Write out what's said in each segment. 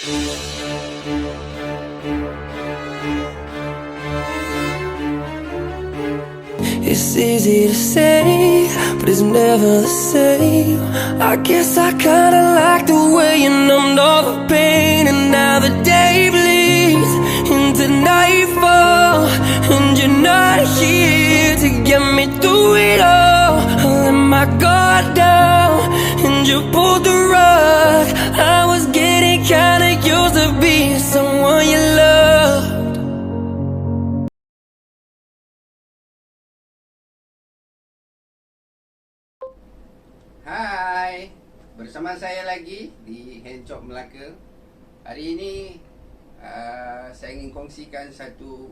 It's easy to say, but it's never the same. I guess I kinda like the way you numbed all the pain. And now the day bleeds into nightfall, and you're not here to get me through it all. I let my guard down, and you pulled the rug. I was getting kinda used to being someone you loved. Hai, bersama saya lagi di Handshop Melaka. Hari ini saya ingin kongsikan satu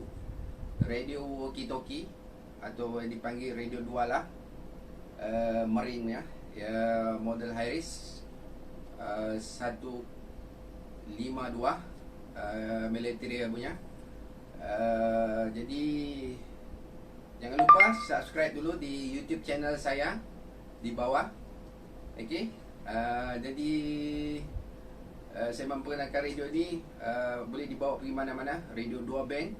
radio walkie-talkie atau yang dipanggil radio 2 lah, Marine ya, model Harris 152 military punya. Jadi jangan lupa subscribe dulu di YouTube channel saya di bawah. Okey, jadi saya memperkenalkan radio ni boleh dibawa pergi mana-mana, radio 2 band,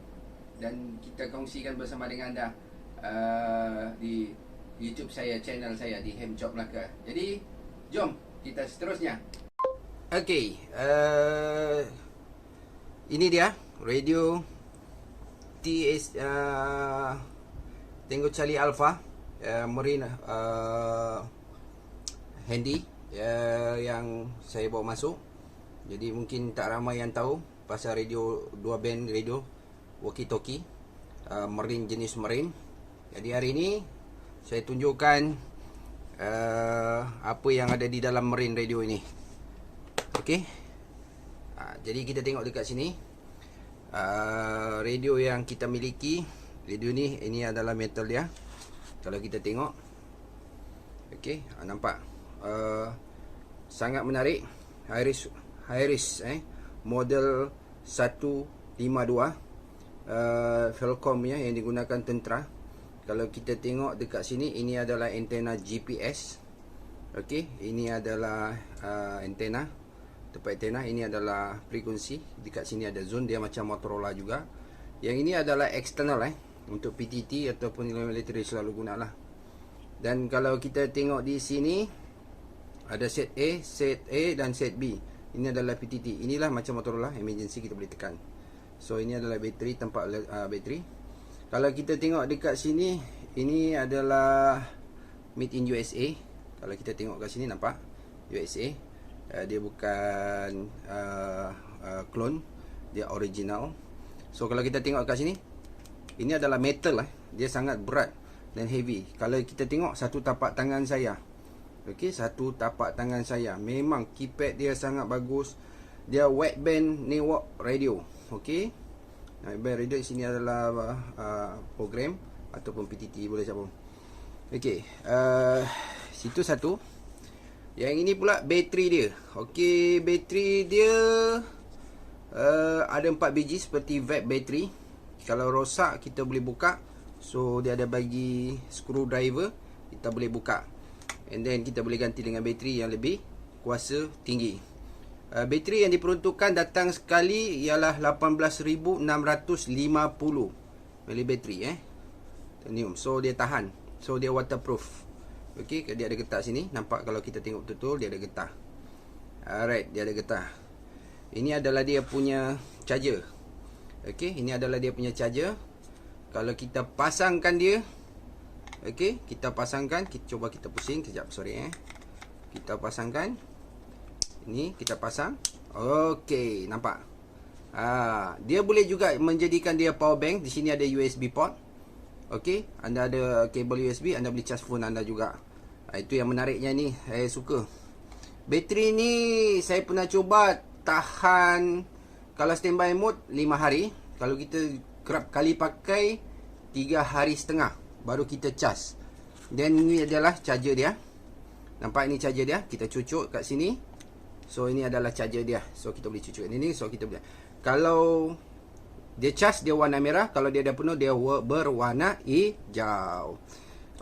dan kita kongsikan bersama dengan anda di YouTube saya, channel saya di Handshop Melaka. Jadi jom kita seterusnya. Okey, ini dia radio TS Tango Charlie Alpha Marine handy yang saya bawa masuk. Jadi mungkin tak ramai yang tahu pasal radio 2 band radio walkie talkie Marine, jenis Marine. Jadi hari ini saya tunjukkan apa yang ada di dalam Marine radio ini. Okey, jadi kita tengok dekat sini radio yang kita miliki. Radio ini adalah metal dia. Kalau kita tengok, okey, nampak sangat menarik. Harris model 152 Falcom ya, yang digunakan tentera. Kalau kita tengok dekat sini, ini adalah antena GPS. Okey, ini adalah antena, tempat antena. Ini adalah frekuensi. Dekat sini ada zone, dia macam Motorola juga. Yang ini adalah external untuk PTT ataupun military selalu gunalah. Dan kalau kita tengok di sini, ada set A dan set B. Ini adalah PTT. Inilah macam Motorola, emergency kita boleh tekan. So ini adalah bateri, tempat bateri. Kalau kita tengok dekat sini, ini adalah made in USA. Kalau kita tengok kat sini, nampak USA. Dia bukan clone, dia original. So kalau kita tengok kat sini, ini adalah metal dia sangat berat dan heavy. Kalau kita tengok satu tapak tangan saya, okey, satu tapak tangan saya, memang keypad dia sangat bagus. Dia wideband network radio. Okey, wideband radio di sini adalah program ataupun PTT, boleh siapa. Okey, situ satu. Yang ini pula bateri dia. Okey, bateri dia ada 4 biji seperti vape bateri. Kalau rosak kita boleh buka. So dia ada bagi screwdriver, kita boleh buka. And then kita boleh ganti dengan bateri yang lebih kuasa tinggi. Bateri yang diperuntukkan datang sekali ialah 18,650 mili bateri titanium. So dia tahan. So dia waterproof. Okey, dia ada getah sini. Nampak kalau kita tengok betul-betul dia ada getah. Alright, dia ada getah. Ini adalah dia punya charger. Okey, ini adalah dia punya charger. Kalau kita pasangkan dia, okey, kita pasangkan, cuba kita pusing kejap, sorry kita pasangkan. Ini kita pasang. Okey, nampak. Dia boleh juga menjadikan dia power bank. Di sini ada USB port. Okey, anda ada kabel USB, anda boleh charge phone anda juga. Itu yang menariknya ni, saya suka. Bateri ni saya pernah cuba tahan, kalau standby mode 5 hari. Kalau kita kerap kali pakai 3 hari setengah baru kita charge. Dan ini adalah charger dia. Nampak ini charger dia. Kita cucuk kat sini. So ini adalah charger dia. So kita boleh cucuk ini. So kita boleh, kalau dia charge dia warna merah, kalau dia dah penuh dia berwarna hijau.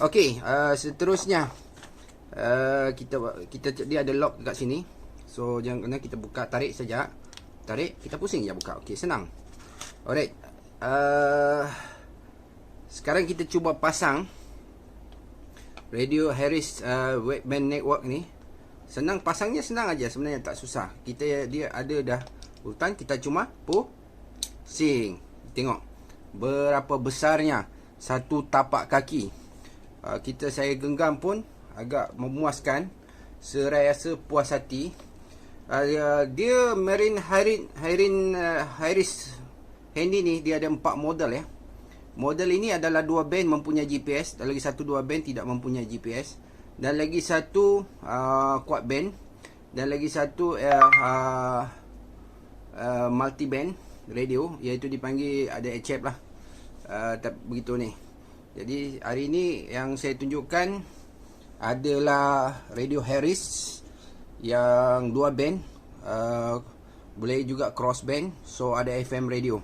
Okey, seterusnya dia ada lock kat sini. So jangan kena, kita buka, tarik saja. tarik, kita pusing je buka. Okey, senang. Alright. Sekarang kita cuba pasang radio Harris Wideband Network ni. Senang pasangnya, senang aja sebenarnya, tak susah. Dia ada dah urutan, kita cuma pusing. Tengok berapa besarnya satu tapak kaki. Saya genggam pun agak memuaskan, serasa puas hati. Dia Marine Harris handy ni, dia ada 4 model ya. Model ini adalah 2 band mempunyai GPS, dan lagi satu 2 band tidak mempunyai GPS, dan lagi satu quad band, dan lagi satu multi band radio, iaitu dipanggil ada HF lah. Begitu ni. Jadi hari ini yang saya tunjukkan adalah radio Harris yang 2 band, boleh juga cross band, so ada FM radio.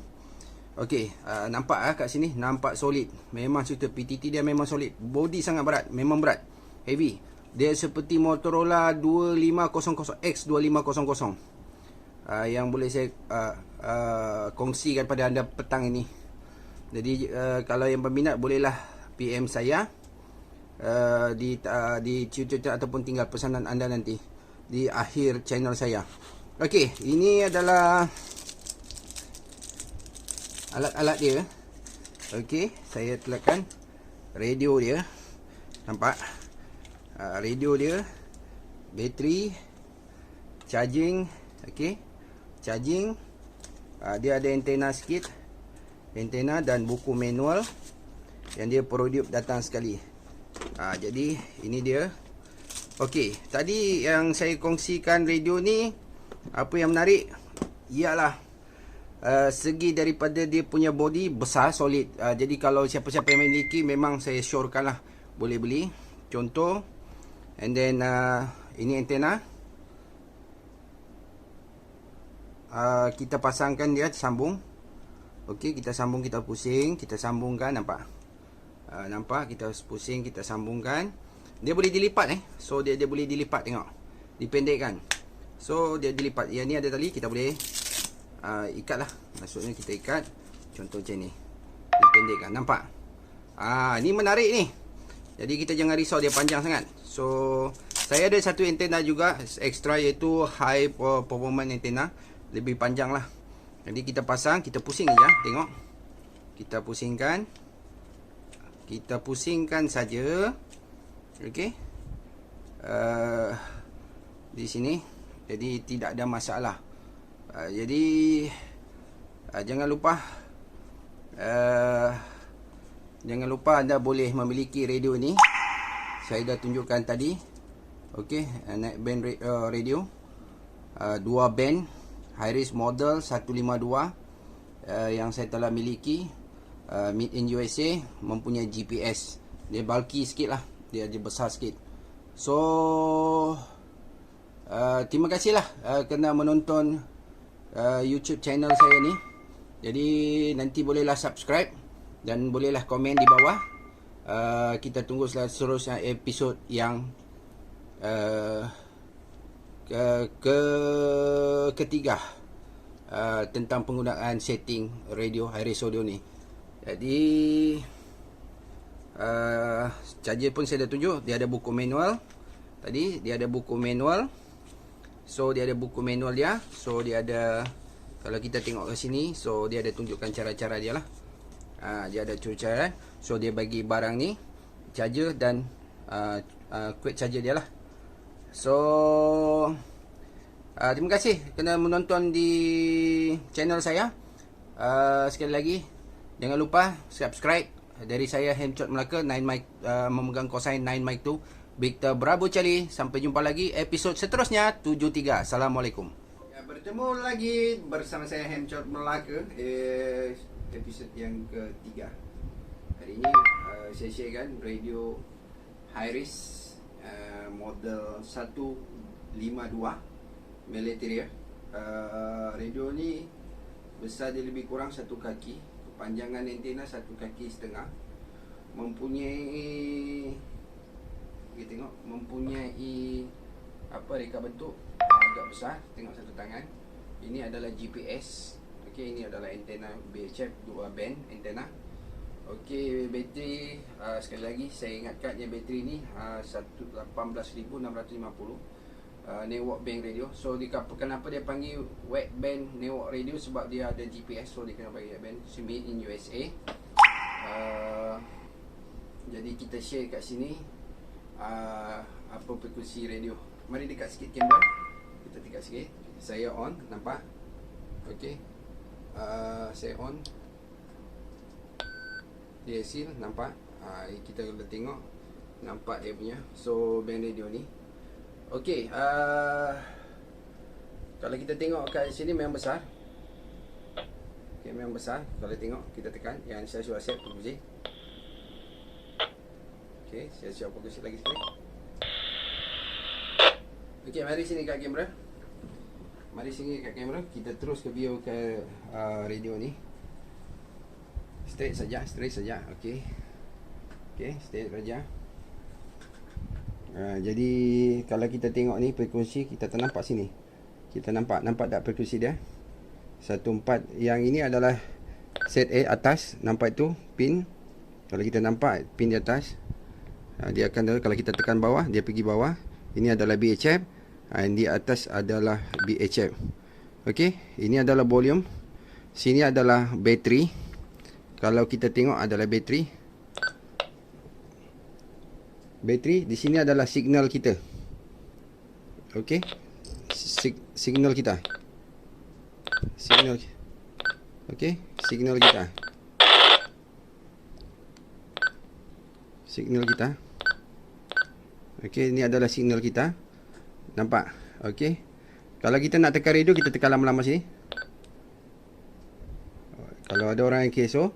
Okey, nampak kat sini, nampak solid. Memang cerita PTT dia memang solid. Body sangat berat, memang berat, heavy. Dia seperti Motorola 2500X2500 yang boleh saya kongsikan pada anda petang ini. Jadi kalau yang berminat bolehlah PM saya di Twitter ataupun tinggal pesanan anda nanti di akhir channel saya. Okey, ini adalah alat-alat dia. Okey, saya letakkan radio dia. Nampak? Radio dia, bateri, charging. Okey, charging. Dia ada antena sikit, antena dan buku manual yang dia produce datang sekali. Jadi ini dia. Okey, tadi yang saya kongsikan radio ni, apa yang menarik ialah segi daripada dia punya body besar, solid. Jadi kalau siapa-siapa yang memiliki, memang saya syorkan lah boleh beli. Contoh, and then ini antena. Kita pasangkan dia, sambung. Okey, kita sambung, kita pusing, kita sambungkan, nampak? Nampak, kita pusing, kita sambungkan. Dia boleh dilipat so dia boleh dilipat, tengok. Dipendekkan. So dia dilipat. Yang ni ada tali, kita boleh ikat lah. Maksudnya kita ikat, contoh macam ni, dipendekkan, nampak? Ni menarik ni. Jadi kita jangan risau dia panjang sangat. So saya ada satu antena juga extra, iaitu high performance antena, lebih panjang lah. Jadi kita pasang, kita pusing je, tengok. Kita pusingkan saja. Okey, di sini, jadi tidak ada masalah. Jadi jangan lupa anda boleh memiliki radio ni. Saya dah tunjukkan tadi. Okey, naik band radio, 2 band Harris model 152 yang saya telah miliki, made in USA, mempunyai GPS. Dia bulky sikit lah, dia besar sikit. So terima kasih lah kerana menonton YouTube channel saya ni. Jadi nanti bolehlah subscribe dan bolehlah komen di bawah. Kita tunggu seterusnya episod yang ketiga tentang penggunaan setting radio Harris Audio ni. Jadi charger pun saya dah tunjuk, dia ada buku manual. Tadi dia ada buku manual. So dia ada buku manual dia. So dia ada, kalau kita tengok ke sini, so dia ada tunjukkan cara-cara dia lah. Dia ada cara. So dia bagi barang ni, charger dan quick charger dia lah. So terima kasih kerana menonton di channel saya. Sekali lagi, jangan lupa subscribe. Dari saya, Hemchot Melaka, 9 Mike, memegang kosain 9 Mike 2 Victor Bravo Charlie. Sampai jumpa lagi episod seterusnya 73. Assalamualaikum. Bertemu lagi bersama saya, Hemchot Melaka, episod yang ketiga. Hari ini saya sharekan radio Harris model 152 military. Radio ni besar dia lebih kurang 1 kaki, panjangan antena 1,5 kaki, mempunyai, kita tengok, mempunyai apa, reka bentuk agak besar. Tengok satu tangan, Ini adalah GPS. Okey, ini adalah antena VHF 2 band antena. Okey, bateri sekali lagi saya ingatkan yang bateri ni 18650 network band radio. So kenapa dia panggil wide band network radio, sebab dia ada GPS, so dia kena bagi band made in USA. Jadi kita share kat sini apa frekuensi radio. Mari dekat sikit kamera. Kita dekat sikit. Saya on, nampak? Okey. Saya on. Dia hasil, nampak? Kita boleh tengok, nampak dia punya. So band radio ni. Okey, kalau kita tengok kat sini memang besar. Okey, memang besar. Kalau tengok, kita tekan yang saya sudah set frekuensi. Okey, saya siap frekuensi lagi sekali. Okey, mari sini kat kamera. Mari sini kat kamera. Kita terus ke view ke radio ni. Straight saja. Okey. Okey, straight saja. Jadi kalau kita tengok ni frekuensi, kita tak nampak sini. Kita nampak tak frekuensi dia? 14. Yang ini adalah set A atas, nampak tu pin. Kalau kita nampak pin di atas, dia akan, kalau kita tekan bawah, dia pergi bawah. Ini adalah BHF, di atas adalah BHF. Okey, ini adalah volume. Sini adalah bateri. Kalau kita tengok adalah bateri. Bateri di sini adalah signal kita. Okey. Signal kita. Signal. Okey, signal kita. Signal kita. Okey, ini adalah signal kita. Nampak? Okey. Kalau kita nak tekan radio, kita tekan lama-lama sini. Kalau ada orang yang keso,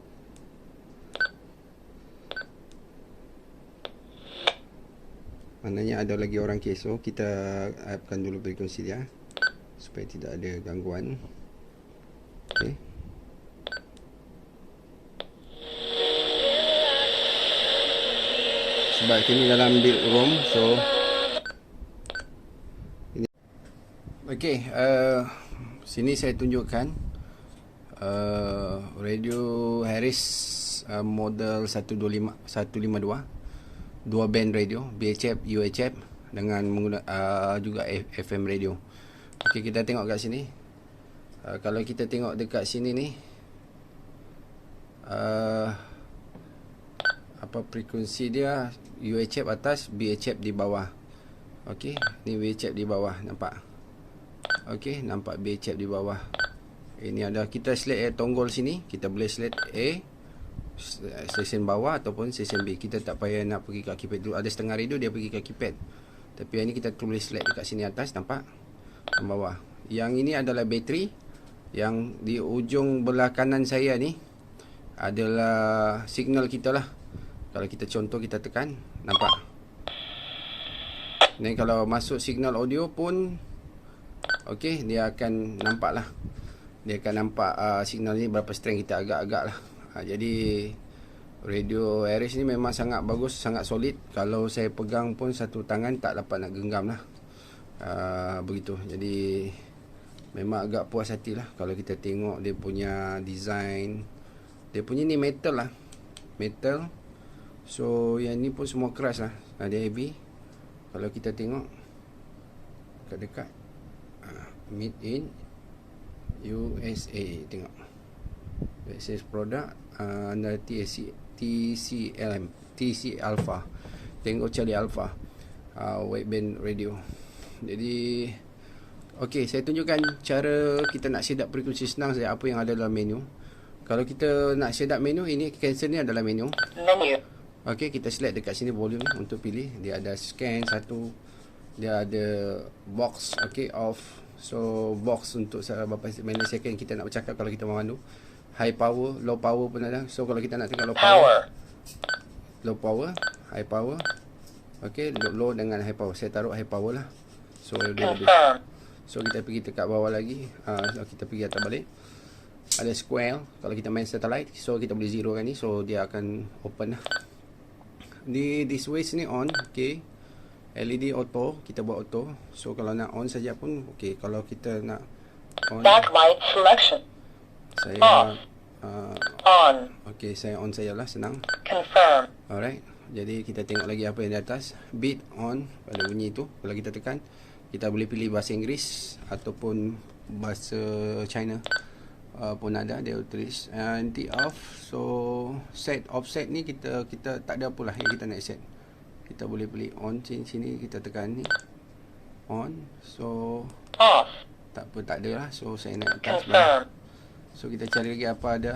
maknanya ada lagi orang keso, kita upkan dulu frekuensi dia supaya tidak ada gangguan. Okey. Sebab ini dalam build room, so ini. Okey, sini saya tunjukkan radio Harris model 152 dua band radio, BHF, UHF dengan menggunakan juga FM radio. Okey, kita tengok kat sini. Kalau kita tengok dekat sini ni, apa frekuensi dia, UHF atas, BHF di bawah. Okey, ni BHF di bawah, nampak? Okey, nampak BHF di bawah. Ini ada, kita select tonggol sini, kita boleh select A, stesen bawah ataupun stesen B. Kita tak payah nak pergi kat keypad dulu. Ada setengah radio dia pergi kat keypad. Tapi yang ni kita boleh select dekat sini atas, nampak? Dan bawah. Yang ini adalah bateri. Yang di ujung belah kanan saya ni adalah signal kita lah. Kalau kita contoh, kita tekan, nampak? Dan kalau masuk signal audio pun, okey, dia akan nampak lah. Dia akan nampak signal ni berapa strength kita, agak-agak lah. Jadi radio Harris ni memang sangat bagus, sangat solid. Kalau saya pegang pun satu tangan tak dapat nak genggam lah. Begitu. Jadi memang agak puas hati lah kalau kita tengok dia punya design. Dia punya ni metal lah, metal. So yang ni pun semua keras lah. Dia heavy. Kalau kita tengok dekat-dekat, made in USA. Tengok access product under TC Alpha, Tango Charlie Alpha, wideband radio. Jadi okey, saya tunjukkan cara kita nak set up frekuensi. Senang saja, apa yang ada dalam menu. Kalau kita nak set up menu, ini cancel ni adalah menu. Okey, kita select dekat sini volume untuk pilih. Dia ada scan satu, dia ada box, okey, off. So box untuk berapa millisecond kita nak bercakap kalau kita memandu. High power, low power pun ada. So kalau kita nak tengok low power, high power. Okey, low dengan high power. Saya taruh high power lah. So dia lebih. So kita pergi dekat bawah lagi. Kita pergi atas balik. Ada square. Kalau kita main satellite, so kita boleh zero kan ni. So dia akan open lah. Di switch ni on. Okey. LED auto, kita buat auto. So kalau nak on saja pun okey. Kalau kita nak On. Backlight selection. Saya Off. On. okey, saya on sajalah, senang. Confirm. Alright. Jadi kita tengok lagi apa yang di atas. Bit on pada bunyi itu. Kalau kita tekan, kita boleh pilih bahasa Inggeris ataupun bahasa China. Pun ada, dia tulis nanti off. So set offset ni kita tak ada apalah yang kita nak set. Kita boleh pilih on sini, kita tekan ni on. So Off. tak ada lah. So saya nak atas Confirm. bawah. So kita cari lagi apa ada.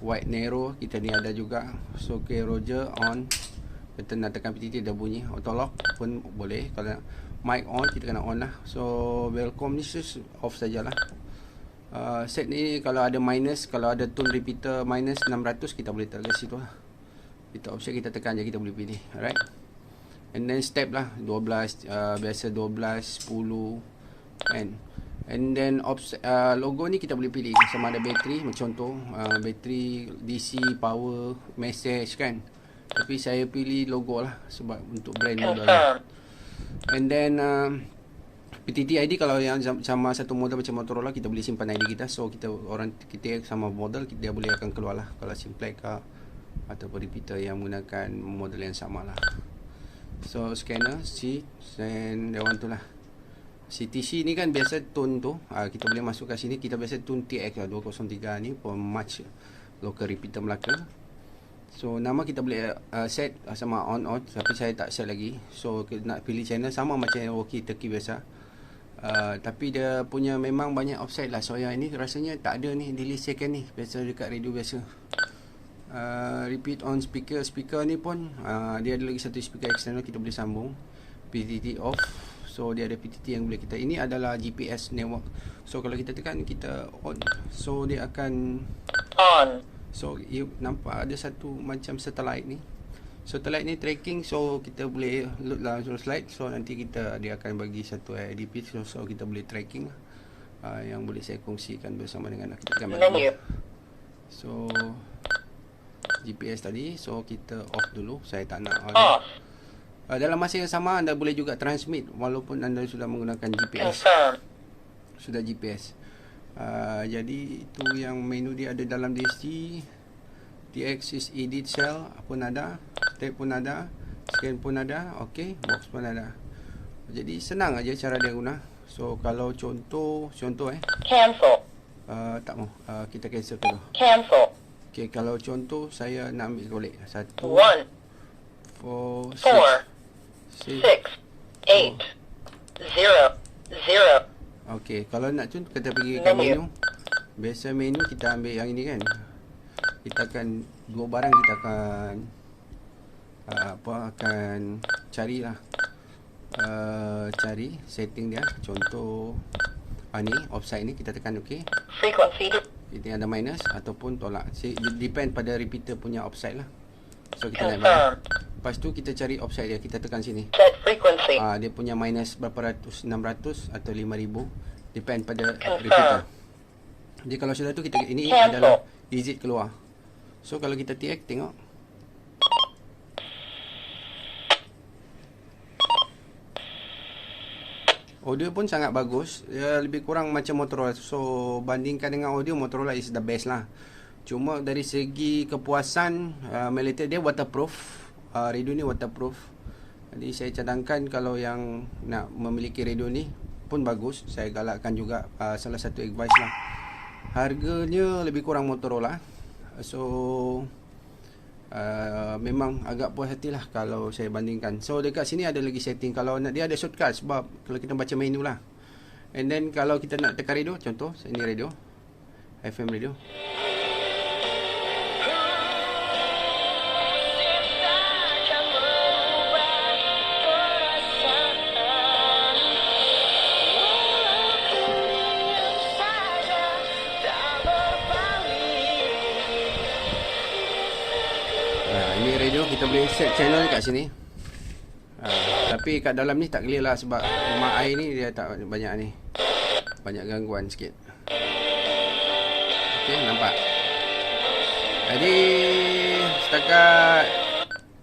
White narrow kita ni ada juga. So okay, Roger on. Kita nak tekan PTT dah bunyi. Auto lock pun boleh. Kalau nak mic on, kita kena on lah. So welcome ni off sajalah. Set ni kalau ada minus, kalau ada tone repeater minus 600, kita boleh taruh situ lah. Kita offset, kita tekan je, kita boleh pilih. Alright. And then step lah 12, biasa 12, 10 kan. And then logo ni kita boleh pilih sama ada bateri, macam contoh bateri DC, power, message kan. Tapi saya pilih logo lah sebab untuk brand model. And then PTT ID kalau yang sama satu model macam Motorola, kita boleh simpan ID kita. So kita sama model, dia boleh akan keluar lah kalau simplex ke ataupun repeater yang menggunakan model yang sama lah. So scanner C and that one tu lah. CTC ni kan biasa tone tu, kita boleh masuk kat sini. Kita biasa tune TX lah 203 ni for match local repeater Melaka. So nama kita boleh set sama on off, tapi saya tak set lagi. So kita nak pilih channel sama macam walkie talkie biasa. Tapi dia punya memang banyak offset lah. So yang ini rasanya tak ada ni, delay second ni biasa dekat radio biasa. Repeat on speaker ni pun dia ada lagi satu speaker external kita boleh sambung. PTT off. So dia ada PTT yang boleh kita. Ini adalah GPS network. So kalau kita tekan, kita on, so dia akan On. So you nampak ada satu macam satellite ni. Satellite ni tracking, so kita boleh load lah slide. So nanti dia akan bagi satu IDP, so kita boleh tracking yang boleh saya kongsikan bersama dengan kita tekan Menu. So GPS tadi, so kita off dulu. Saya tak nak on. Off. Dalam masa yang sama anda boleh juga transmit walaupun anda sudah menggunakan GPS. Confirm. Sudah GPS. Jadi itu yang menu dia ada dalam DSG. T-axis edit cell pun ada, step pun ada, scan pun ada, okey, box pun ada. Jadi senang aja cara dia guna. So kalau contoh Cancel. tak mau, kita cancel dulu. Cancel. Okey, kalau contoh saya nak ambil golek 1 1, 4 4, 6 6, 8, 0, 0. Okey, kalau nak contoh kita pergi ke menu. Biasa menu kita ambil yang ini kan. Kita akan dua barang, kita akan akan carilah cari setting dia. Contoh ni offside ni kita tekan okey. Frequency. Ini ada minus ataupun tolak. Depend pada repeater punya offside lah. So kita naik Confirm. Lepas tu kita cari offside dia, kita tekan sini. Set frequency. Dia punya minus berapa ratus, 600 atau 5000, depend pada Confirm. repeater. Jadi kalau sudah tu kita ini Cancel. adalah exit keluar. So kalau kita TX tengok. Audio pun sangat bagus. Dia lebih kurang macam Motorola. So bandingkan dengan audio, Motorola is the best lah. Cuma dari segi kepuasan, Melita dia waterproof. Radio ni waterproof. Jadi saya cadangkan kalau yang nak memiliki radio ni pun bagus. Saya galakkan juga salah satu advice lah. Harganya lebih kurang Motorola. So memang agak puas hati lah kalau saya bandingkan. So dekat sini ada lagi setting. Kalau nak, dia ada shortcut sebab kalau kita baca menu lah. And then kalau kita nak tekan radio, contoh ini radio, FM radio. Ini radio, kita boleh set channel kat sini. Tapi kat dalam ni tak clear lah sebab rumah air ni dia tak banyak ni. Banyak gangguan sikit. Okey, nampak. Jadi setakat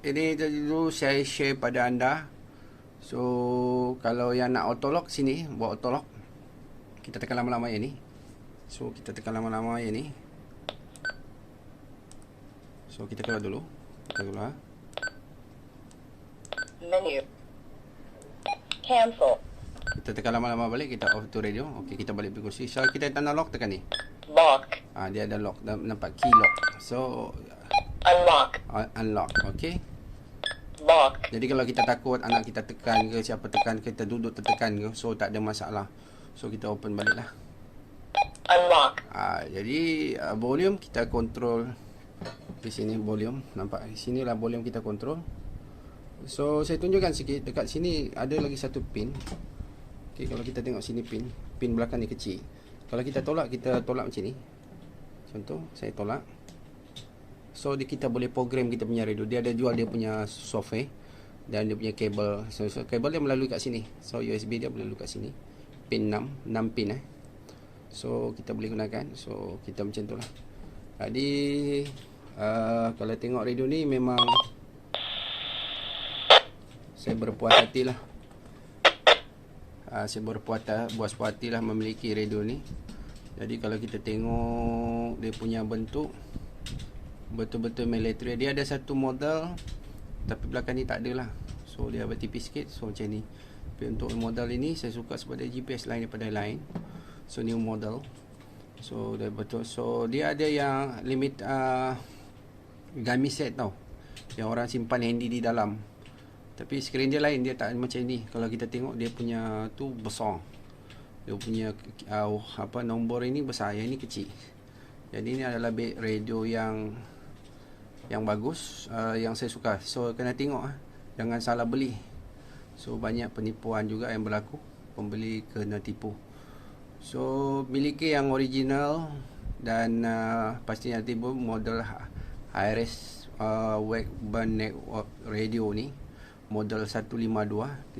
ini dulu saya share pada anda. So kalau yang nak autolock sini, buat autolock. Kita tekan lama-lama yang ni. So kita tekan lama-lama yang ni. So kita keluar dulu. Kita keluar. Menu. Cancel. Kita tekan lama-lama balik, kita off to radio. Okey, kita balik pergi kursi. So kita tanda lock, tekan ni. Lock. Dia ada lock, nampak key lock. So Unlock. unlock, okey. Lock. Jadi kalau kita takut anak kita tekan ke, siapa tekan, kita duduk tertekan ke, so tak ada masalah. So kita open balik lah. Unlock. Jadi volume kita kontrol di sini, volume nampak di sini lah volume kita kontrol. So saya tunjukkan sikit, dekat sini ada lagi satu pin. Okey, kalau kita tengok sini pin belakang ni kecil. Kalau kita tolak macam ni. Contoh saya tolak. So kita boleh program kita punya radio. Dia ada jual dia punya software dan dia punya kabel. So kabel dia melalui kat sini. So USB dia melalui kat sini. Pin 6 pin So kita boleh gunakan. So kita macam tu lah. Jadi kalau tengok radio ni memang saya berpuas hati lah. Saya berpuas hati lah memiliki radio ni. Jadi kalau kita tengok dia punya bentuk, betul-betul military. Dia ada satu model, tapi belakang ni tak ada lah. So dia agak tipis sikit. So macam ni. Tapi untuk model ini saya suka sebab dia GPS lain daripada lain. So new model. So dia betul. So dia ada yang limit gami set tau, yang orang simpan handy di dalam. Tapi skrin dia lain, dia tak macam ni. Kalau kita tengok dia punya tu besar. Dia punya nombor ini besar, yang ini kecil. Jadi ini adalah radio yang bagus, yang saya suka. So kena tengok, jangan salah beli. So banyak penipuan juga yang berlaku, pembeli kena tipu. So miliki yang original dan pastinya tipu model Hi-Res Wideband Network Radio ni, model 152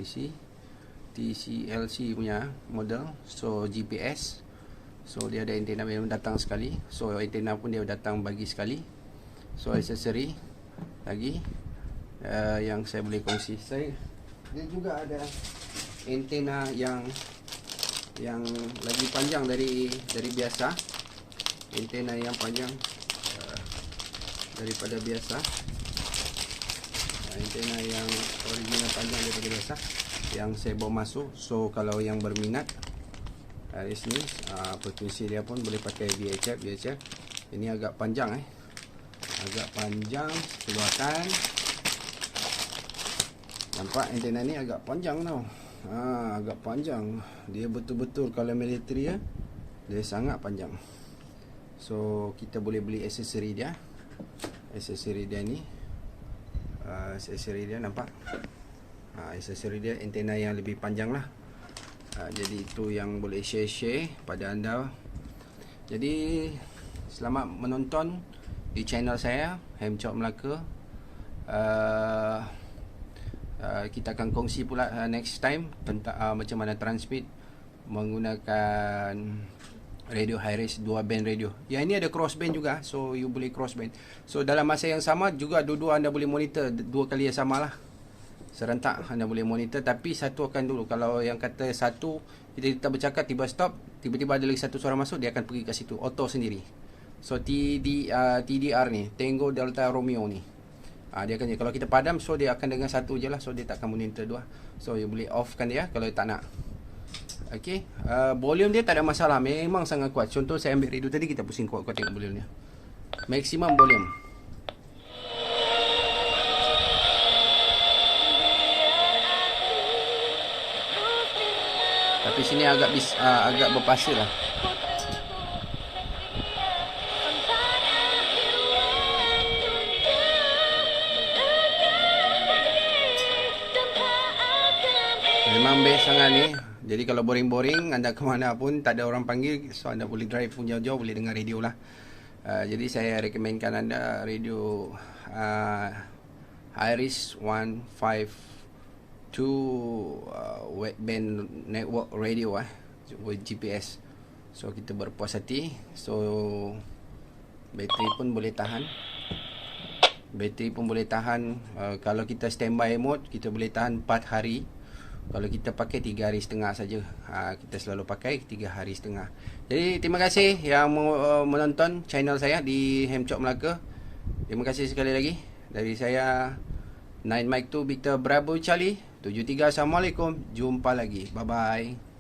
TCLC punya model. So GPS. So dia ada antena yang datang sekali. So antena pun dia datang bagi sekali. So aksesori lagi yang saya boleh kongsi. Dia juga ada antena yang lagi panjang dari biasa. Antena yang panjang daripada biasa. Antena yang original panjang daripada biasa yang saya bawa masuk. So kalau yang berminat dari sini, frekuensi dia pun boleh pakai VHF. Ini agak panjang agak panjang, keluarkan. Nampak antena ni agak panjang tau. Agak panjang. Dia betul-betul kalau military dia sangat panjang. So kita boleh beli aksesori dia. Aksesori dia ni, aksesori dia nampak. Aksesori dia antena yang lebih panjang lah. Jadi itu yang boleh share pada anda. Jadi selamat menonton di channel saya Hamchok Melaka. Kita akan kongsi pula next time tentang macam mana transmit menggunakan radio Hi-Res 2 band radio. Yang ini ada cross band juga, so you boleh cross band. So dalam masa yang sama juga dua-dua anda boleh monitor dua kali yang sama lah. Serentak anda boleh monitor, tapi satu akan dulu. Kalau yang kata satu kita bercakap tiba stop, tiba-tiba ada lagi satu suara masuk, dia akan pergi ke situ auto sendiri. So TDR ni, Tango Delta Romeo ni, dia akan, kalau kita padam, so dia akan dengar satu je lah. So dia tak akan monitor dua. So you boleh offkan dia kalau tak nak. Okay, volume dia tak ada masalah, memang sangat kuat. Contoh saya ambil radio tadi, kita pusing kuat-kuat tengok volume dia. Maximum volume. Tapi sini agak berpasir lah. Memang best sangat ni. Jadi kalau boring-boring, anda ke mana pun tak ada orang panggil, so anda boleh drive pun jauh-jauh, boleh dengar radio lah. Jadi saya rekomenkan anda radio Hi-Res 152 wideband network radio with GPS. So kita berpuas hati. So bateri pun boleh tahan. Kalau kita standby mode, kita boleh tahan 4 hari Kalau kita pakai 3 hari setengah saja. Kita selalu pakai 3 hari setengah. Jadi terima kasih yang menonton channel saya di Hemcok Melaka. Terima kasih sekali lagi. Dari saya 9 Mike 2 Victor Bravo Charlie 73. Assalamualaikum. Jumpa lagi. Bye bye.